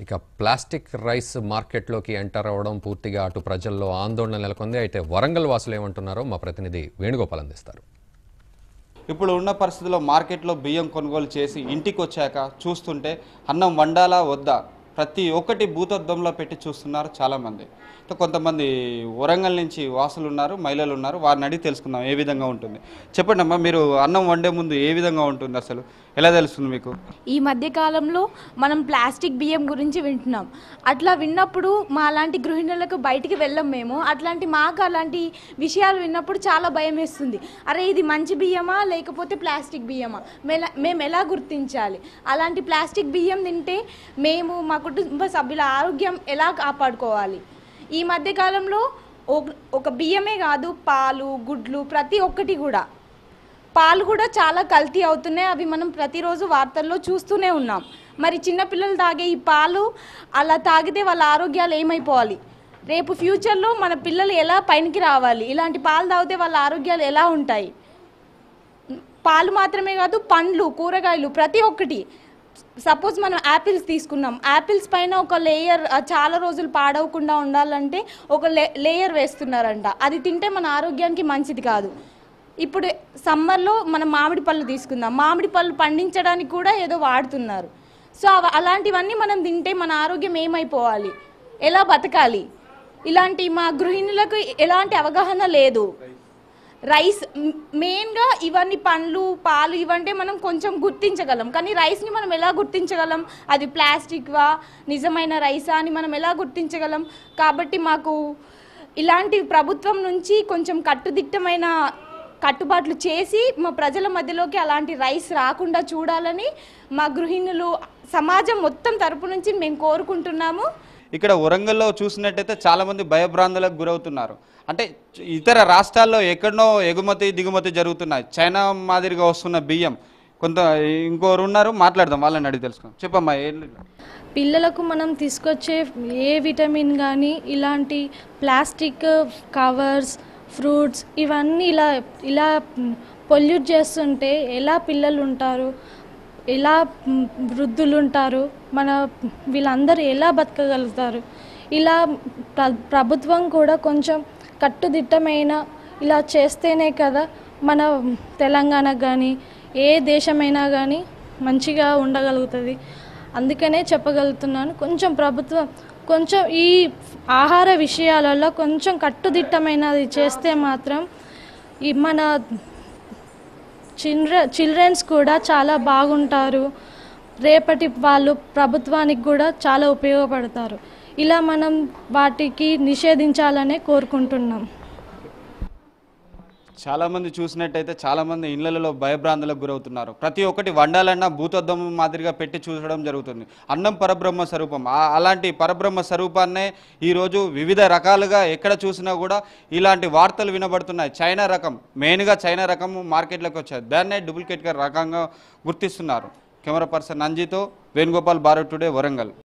ఇక plastic rice మార్కెట్లోకి enter అవ్వడం పూర్తిగా అటు ప్రజల్లో ఆందోళన నెలకొంది. అయితే వరంగల్ వాసులు ఏమంటున్నారో మా ప్రతినిధి వేణుగోపాల్ అందిస్తారు. ఇప్పుడు ఉన్న పరిస్థితుల్లో మార్కెట్లో బియ్యం కొనుగోలు చేసి ఇంటికి వచ్చాక చూస్తుంటే అన్నం వండాలా వద్దా ప్రతి ఒక్కటి భూతద్దంలో పెట్టి చూస్తున్నారు చాలామంది. కొంతమంది వరంగల్ నుంచి వాసులు ఉన్నారు, మహిళలు ఉన్నారు. వారిని అడిగి తెలుసుకుందాం ఏ విధంగా ఉంటుంది. చెప్పండి అమ్మా, మీరు అన్నం వండే ముందు ఏ విధంగా ఉంటుంది, అసలు ఎలా తెలుస్తుంది మీకు? ఈ మధ్య కాలంలో మనం ప్లాస్టిక్ బియ్యం గురించి వింటున్నాం. అట్లా విన్నప్పుడు మా అలాంటి గృహిణులకు బయటికి వెళ్ళం మేము. మాకు అలాంటి విషయాలు విన్నప్పుడు చాలా భయం వేస్తుంది. అరే ఇది మంచి బియ్యమా లేకపోతే ప్లాస్టిక్ బియ్యమా, మేము ఎలా గుర్తించాలి? అలాంటి ప్లాస్టిక్ బియ్యం తింటే మేము మా కుటుంబ సభ్యుల ఆరోగ్యం ఎలా కాపాడుకోవాలి? ఈ మధ్య కాలంలో ఒక బియ్యమే కాదు, పాలు, గుడ్లు, ప్రతి ఒక్కటి కూడా, పాలు కూడా చాలా కల్తీ అవుతున్నాయి. అవి మనం ప్రతిరోజు వార్తల్లో చూస్తూనే ఉన్నాం. మరి చిన్నపిల్లలు తాగే ఈ పాలు అలా తాగితే వాళ్ళ ఆరోగ్యాలు ఏమైపోవాలి? రేపు ఫ్యూచర్లో మన పిల్లలు ఎలా పైకి రావాలి? ఇలాంటి పాలు తాగితే వాళ్ళ ఆరోగ్యాలు ఎలా ఉంటాయి? పాలు మాత్రమే కాదు, పండ్లు, కూరగాయలు, ప్రతి ఒక్కటి. సపోజ్ మనం యాపిల్స్ తీసుకున్నాం, యాపిల్స్ పైన ఒక లేయర్ చాలా రోజులు పాడవకుండా ఉండాలంటే ఒక లేయర్ వేస్తున్నారంట. అది తింటే మన ఆరోగ్యానికి మంచిది కాదు. ఇప్పుడు సమ్మర్లో మనం మామిడి పళ్ళు తీసుకుందాం, మామిడి పళ్ళు పండించడానికి కూడా ఏదో వాడుతున్నారు. సో అలాంటివన్నీ మనం తింటే మన ఆరోగ్యం ఏమైపోవాలి? ఎలా బతకాలి? ఇలాంటి మా గృహిణులకు ఎలాంటి అవగాహన లేదు. రైస్ మెయిన్గా ఇవన్నీ పండ్లు, పాలు ఇవంటే మనం కొంచెం గుర్తించగలం, కానీ రైస్ని మనం ఎలా గుర్తించగలం? అది ప్లాస్టిక్వా నిజమైన రైసా అని మనం ఎలా గుర్తించగలం? కాబట్టి మాకు ఇలాంటి ప్రభుత్వం నుంచి కొంచెం కట్టుదిట్టమైన కట్టుబాట్లు చేసి మా ప్రజల మధ్యలోకి అలాంటి రైస్ రాకుండా చూడాలని మా గృహిణులు, సమాజం మొత్తం తరపు నుంచి మేము కోరుకుంటున్నాము. ఇక్కడ వరంగల్లో చూసినట్టయితే చాలామంది భయభ్రాంతులకు గురవుతున్నారు. అంటే ఇతర రాష్ట్రాల్లో ఎక్కడనో ఎగుమతి దిగుమతి జరుగుతున్నాయి, చైనా మాదిరిగా వస్తున్న బియ్యం. ఇంకోరు ఉన్నారు, మాట్లాడదాం, వాళ్ళని అడిగి తెలుసుకుందాం. చెప్పమ్మా. పిల్లలకు మనం తీసుకొచ్చే ఏ విటమిన్ కానీ ఇలాంటి ప్లాస్టిక్ కవర్స్, ఫ్రూట్స్ ఇవన్నీ ఇలా పొల్యూట్ చేస్తుంటే ఎలా పిల్లలు ఉంటారు, ఎలా వృద్ధులు ఉంటారు, వీళ్ళందరూ ఎలా బతకగలుగుతారు? ఇలా ప్రభుత్వం కూడా కొంచెం కట్టుదిట్టమైన ఇలా చేస్తేనే కదా మన తెలంగాణకు కానీ ఏ దేశమైనా కానీ మంచిగా ఉండగలుగుతుంది. అందుకనే చెప్పగలుగుతున్నాను, కొంచెం ప్రభుత్వం కొంచెం ఈ ఆహార విషయాలలో కొంచెం కట్టుదిట్టమైనది చేస్తే మాత్రం ఈ మన చిల్డ్రన్స్ కూడా చాలా బాగుంటారు. రేపటి వాళ్ళు ప్రభుత్వానికి కూడా చాలా ఉపయోగపడతారు. ఇలా మనం వాటికి నిషేధించాలనే కోరుకుంటున్నాం. చాలామంది చూసినట్టయితే చాలామంది ఇళ్లలో భయభ్రాంతులకు గురవుతున్నారు. ప్రతి ఒక్కటి వండాలన్నా భూతద్దం మాదిరిగా పెట్టి చూసడం జరుగుతుంది. అన్నం పరబ్రహ్మ స్వరూపం. అలాంటి పరబ్రహ్మ స్వరూపాన్నే ఈరోజు వివిధ రకాలుగా ఎక్కడ చూసినా కూడా ఇలాంటి వార్తలు వినబడుతున్నాయి. చైనా రకం, మెయిన్గా చైనా రకం మార్కెట్లోకి వచ్చాయి. దాన్నే డూప్లికేట్గా రకంగా గుర్తిస్తున్నారు. కెమెరా పర్సన్ నంజితో వేణుగోపాల్, భారత్ టుడే, వరంగల్.